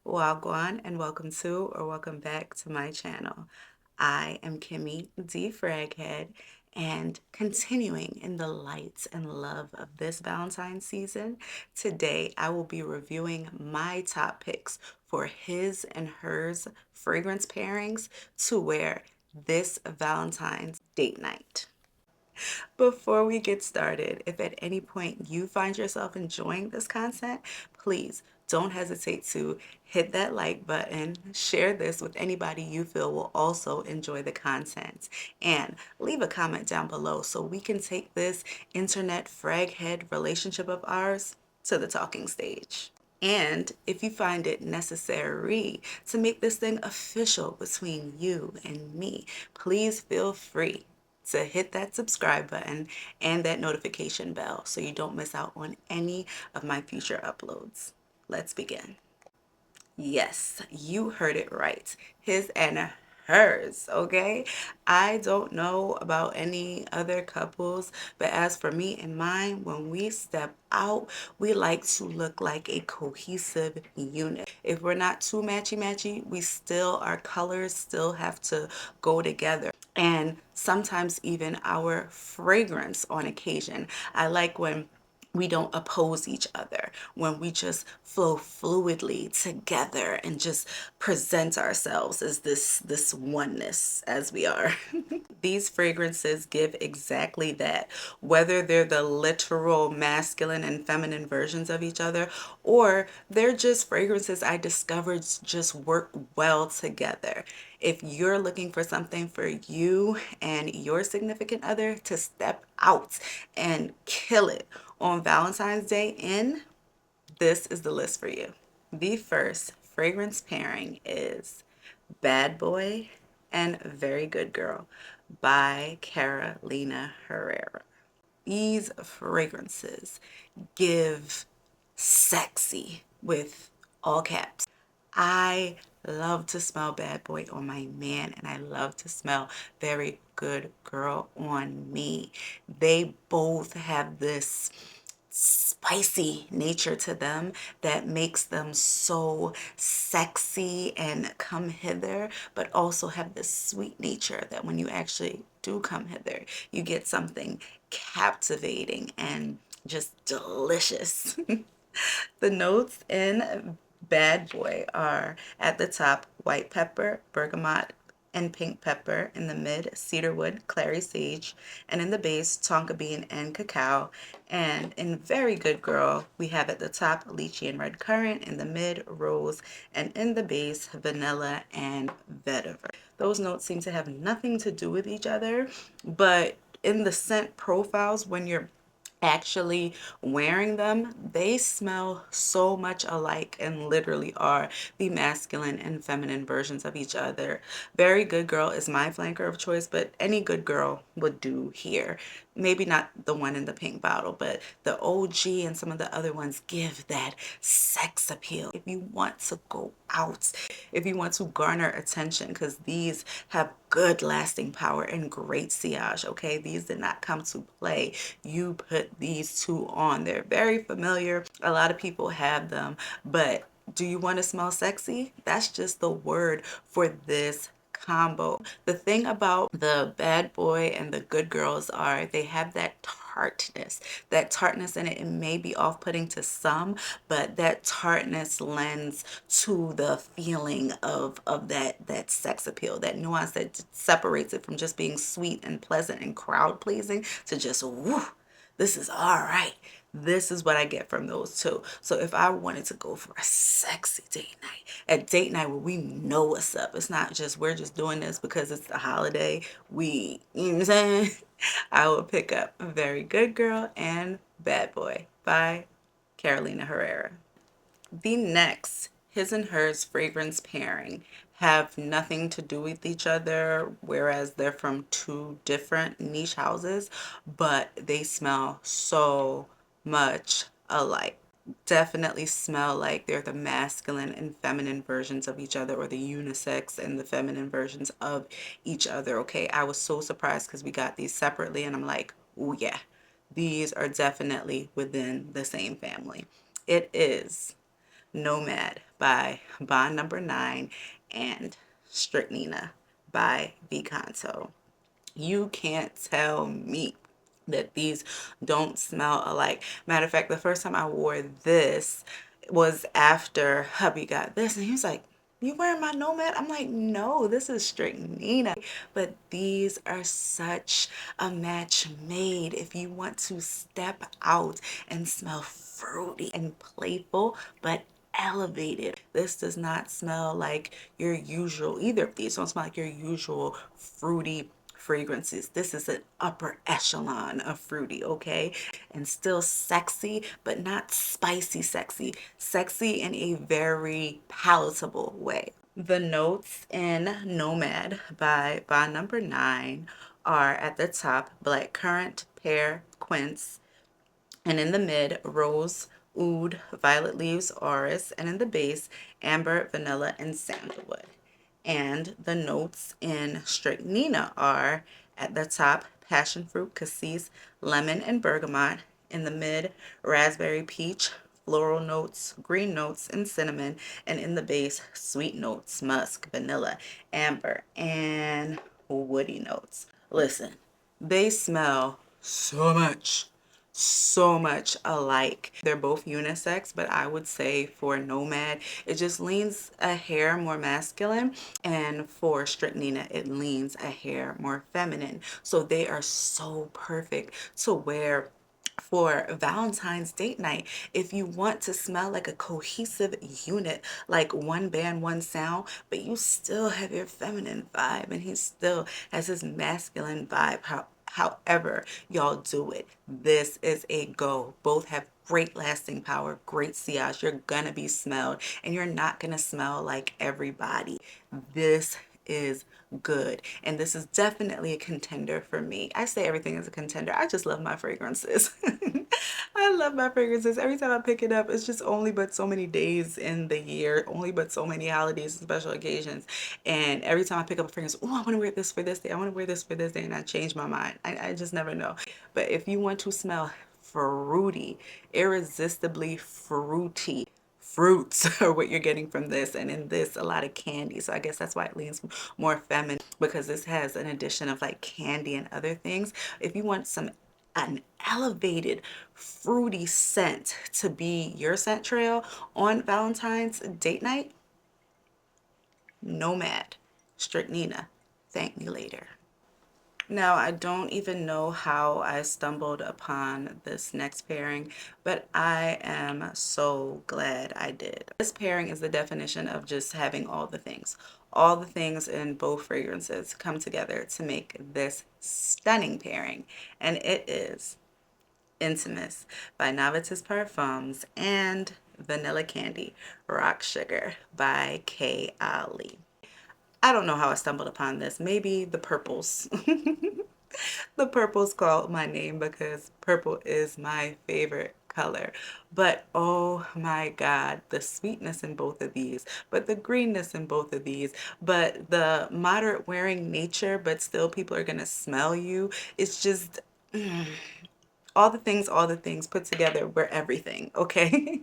Wagwan and welcome to or welcome back to my channel. I am KimmyDiFragHead and continuing in the light and love of this Valentine season, today I will be reviewing my top picks for his and hers fragrance pairings to wear this Valentine's date night. Before we get started, if at any point you find yourself enjoying this content, please don't hesitate to hit that like button, share this with anybody you feel will also enjoy the content, and leave a comment down below so we can take this internet fraghead relationship of ours to the talking stage. And if you find it necessary to make this thing official between you and me, please feel free to hit that subscribe button and that notification bell so you don't miss out on any of my future uploads. Let's begin. Yes, you heard it right. His and hers, okay? I don't know about any other couples, but as for me and mine, when we step out, we like to look like a cohesive unit. If we're not too matchy-matchy, we still, our colors still have to go together. And sometimes even our fragrance on occasion. I like when we don't oppose each other, when we just flow fluidly together and just present ourselves as this oneness as we are. These fragrances give exactly that, whether they're the literal masculine and feminine versions of each other, or they're just fragrances I discovered just work well together. If you're looking for something for you and your significant other to step out and kill it on Valentine's Day this is the list for you. The first fragrance pairing is Bad Boy and Very Good Girl by Carolina Herrera. These fragrances give sexy with all caps. I love to smell Bad Boy on my man, and I love to smell Very Good Girl on me. They both have this spicy nature to them that makes them so sexy and come hither, but also have this sweet nature that when you actually do come hither, you get something captivating and just delicious. The notes in Bad Boy are at the top white pepper, bergamot, and pink pepper. In the mid, cedarwood, clary sage, and in the base, tonka bean and cacao. And in Very Good Girl, we have at the top lychee and red currant, in the mid, rose, and in the base, vanilla and vetiver. Those notes seem to have nothing to do with each other, but in the scent profiles, when you're actually wearing them, they smell so much alike and literally are the masculine and feminine versions of each other. Very Good Girl is my flanker of choice, but any good girl would do here. Maybe not the one in the pink bottle, but the OG and some of the other ones give that sex appeal. If you want to go out, if you want to garner attention, because these have good lasting power and great sillage, okay? These did not come to play. You put these two on. They're very familiar. A lot of people have them, but do you want to smell sexy? That's just the word for this combo. The thing about the Bad Boy and the Good Girls are they have that tartness. That tartness in it, it may be off-putting to some, but that tartness lends to the feeling of that sex appeal, that nuance that separates it from just being sweet and pleasant and crowd pleasing to just woo, this is all right. This is what I get from those two. So if I wanted to go for a sexy date night, a date night where we know what's up, it's not just we're just doing this because it's the holiday. You know what I'm saying? I will pick up Very Good Girl and Bad Boy by Carolina Herrera. The next his and hers fragrance pairing have nothing to do with each other, whereas they're from two different niche houses, but they smell so much alike. Definitely smell like they're the masculine and feminine versions of each other, or the unisex and the feminine versions of each other. Okay, I was so surprised because we got these separately, and I'm like, oh yeah, these are definitely within the same family. It is NoMad by Bond Number 9 and Stricnina by Canto. You can't tell me that these don't smell alike. Matter of fact, the first time I wore this was after hubby got this, and he was like, "You wearing my Nomad?" I'm like, "No, this is Stricnina." But these are such a match made if you want to step out and smell fruity and playful, but elevated. This does not smell like your usual, either of these don't smell like your usual fruity fragrances. This is an upper echelon of fruity, okay? And still sexy, but not spicy sexy. Sexy in a very palatable way. The notes in Nomad by Bond Number 9 are at the top black currant, pear, quince, and in the mid, rose, oud, violet leaves, orris, and in the base, amber, vanilla, and sandalwood. And the notes in Strychnina are at the top, passion fruit, cassis, lemon, and bergamot. In the mid, raspberry, peach, floral notes, green notes, and cinnamon. And in the base, sweet notes, musk, vanilla, amber, and woody notes. Listen, they smell so much alike. They're both unisex, but I would say for Nomad, it just leans a hair more masculine, and for Strychnina, it leans a hair more feminine. So they are so perfect to wear for Valentine's date night. If you want to smell like a cohesive unit, like one band, one sound, but you still have your feminine vibe and he still has his masculine vibe, however y'all do it, this is a go. Both have great lasting power, great sillage. You're gonna be smelled and you're not gonna smell like everybody. This is good, and this is definitely a contender for me. I say everything is a contender. I just love my fragrances. I love my fragrances. Every time I pick it up, it's just only but so many days in the year, only but so many holidays and special occasions. And every time I pick up a fragrance, oh, I want to wear this for this day. I want to wear this for this day. And I change my mind. I just never know. But if you want to smell fruity, irresistibly fruity, fruits are what you're getting from this, and in this a lot of candy, so I guess that's why it leans more feminine, because this has an addition of like candy and other things. If you want an elevated fruity scent to be your scent trail on Valentine's date night, Nomad, Strychnina, thank me later. Now, I don't even know how I stumbled upon this next pairing, but I am so glad I did. This pairing is the definition of just having all the things. All the things in both fragrances come together to make this stunning pairing, and it is Intimus by Navitus Parfums and Vanilla Candy Rock Sugar by Kayali. I don't know how I stumbled upon this. Maybe the purples. The purples called my name because purple is my favorite color. But oh my God, the sweetness in both of these, but the greenness in both of these, but the moderate wearing nature, but still people are gonna smell you. It's just all the things put together, we're everything, okay?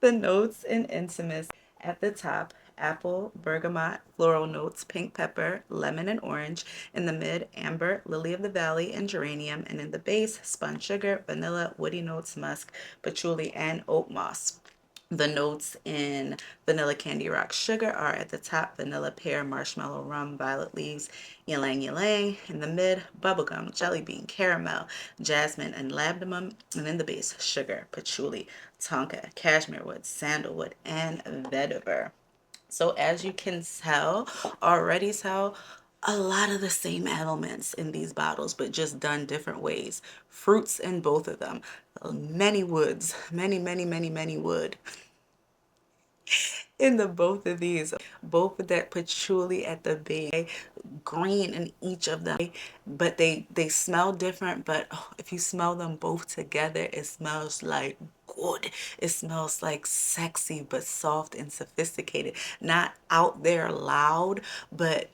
The notes in Intimus at the top, apple, bergamot, floral notes, pink pepper, lemon, and orange. In the mid, amber, lily of the valley, and geranium. And in the base, spun sugar, vanilla, woody notes, musk, patchouli, and oat moss. The notes in Vanilla Candy Rock Sugar are at the top, vanilla, pear, marshmallow, rum, violet leaves, ylang ylang. In the mid, bubblegum, jelly bean, caramel, jasmine, and labdanum. And in the base, sugar, patchouli, tonka, cashmere wood, sandalwood, and vetiver. So as you can tell, already tell, a lot of the same elements in these bottles, but just done different ways. Fruits in both of them. Many woods, many wood in the both of these. Both of that patchouli at the base, green in each of them, but they smell different. But oh, if you smell them both together, it smells like good. It smells like sexy but soft and sophisticated, not out there loud, but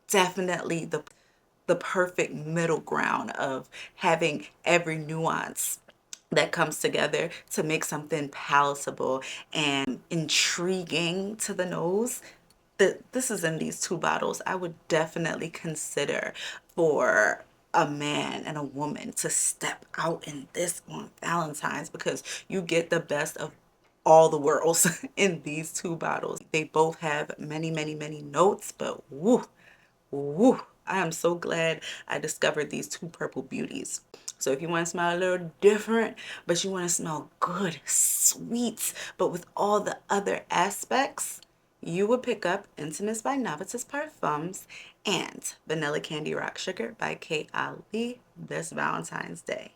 definitely the perfect middle ground of having every nuance that comes together to make something palatable and intriguing to the nose. This is in these two bottles. I would definitely consider for a man and a woman to step out in this on Valentine's, because you get the best of all the worlds in these two bottles. They both have many, many, many notes, but woo, woo, I am so glad I discovered these two purple beauties. So if you want to smell a little different, but you want to smell good, sweet, but with all the other aspects, you would pick up Intimus by Navitus Parfums and Vanilla Candy Rock Sugar by Kayali this Valentine's Day.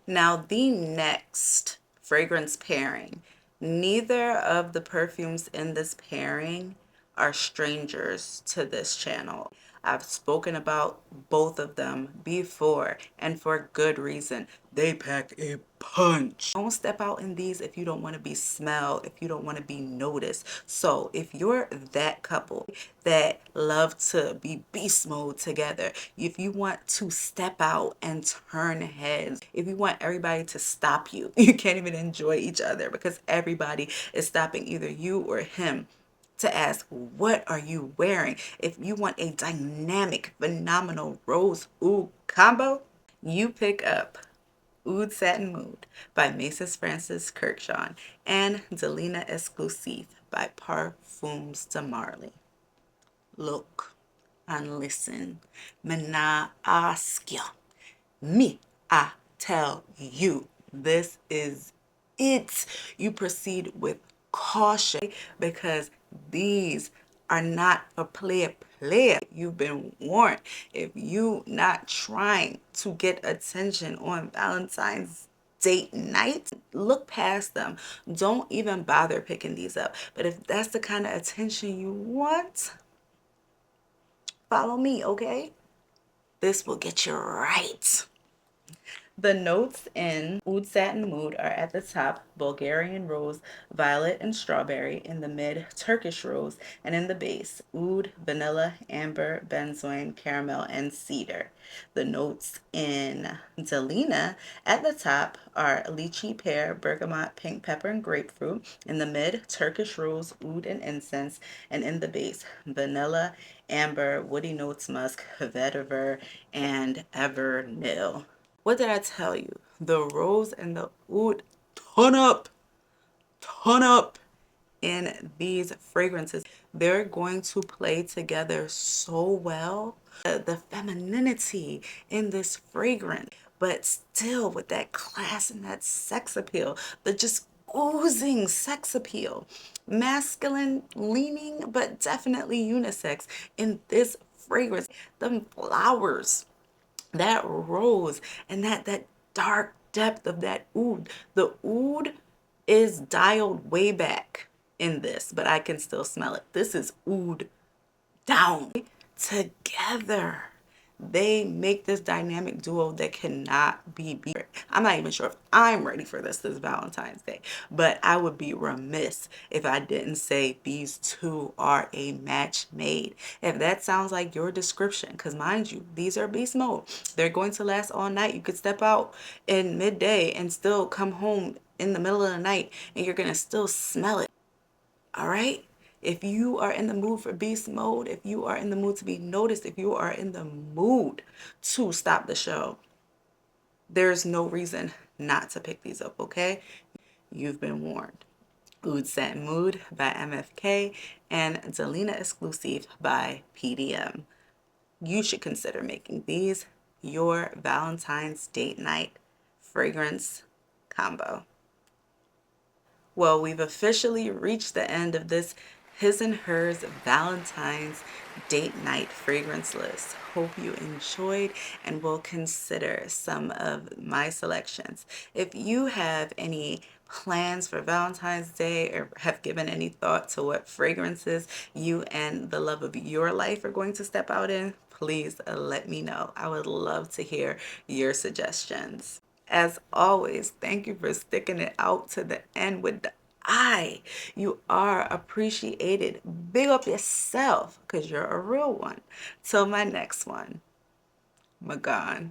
Now, the next fragrance pairing, neither of the perfumes in this pairing are strangers to this channel. I've spoken about both of them before, and for good reason. They pack a punch. Don't step out in these if you don't want to be smelled, if you don't want to be noticed. So if you're that couple that love to be beast mode together, if you want to step out and turn heads, if you want everybody to stop you, you can't even enjoy each other because everybody is stopping either you or him to ask, what are you wearing? If you want a dynamic, phenomenal rose oud combo, you pick up Oud Satin Mood by Mrs. Francis Kurkdjian and Delina Esclusif by Parfums de Marly. Look and listen. Mena ask ya. Me, I tell you, this is it. You proceed with caution because these are not a player. You've been warned. If you not trying to get attention on Valentine's date night, look past them. Don't even bother picking these up. But if that's the kind of attention you want, follow me, okay? This will get you right. The notes in Oud Satin Mood are at the top Bulgarian rose, violet, and strawberry, in the mid Turkish rose, and in the base oud, vanilla, amber, benzoin, caramel, and cedar. The notes in Delina at the top are lychee, pear, bergamot, pink pepper, and grapefruit, in the mid Turkish rose, oud, and incense, and in the base vanilla, amber, woody notes, musk, vetiver, and evernil. What did I tell you? The rose and the oud ton up in these fragrances. They're going to play together so well. The femininity in this fragrance, but still with that class and that sex appeal, the just oozing sex appeal. Masculine leaning, but definitely unisex in this fragrance. The flowers, that rose, and that dark depth of that oud. The oud is dialed way back in this, but I can still smell it. This is oud down together. They make this dynamic duo that cannot be beat. I'm not even sure if I'm ready for this Valentine's Day, but I would be remiss if I didn't say these two are a match made. If that sounds like your description, because mind you, these are beast mode. They're going to last all night. You could step out in midday and still come home in the middle of the night and you're going to still smell it. All right? If you are in the mood for beast mode, if you are in the mood to be noticed, if you are in the mood to stop the show, there's no reason not to pick these up, okay? You've been warned. Oud Satin Mood by MFK and Delina Esclusif by PDM. You should consider making these your Valentine's date night fragrance combo. Well, we've officially reached the end of this His and Hers Valentine's date night fragrance list. Hope you enjoyed and will consider some of my selections. If you have any plans for Valentine's Day or have given any thought to what fragrances you and the love of your life are going to step out in, please let me know. I would love to hear your suggestions. As always, thank you for sticking it out to the end with the eye. You are appreciated. Big up yourself because you're a real one. Till my next one, Magon.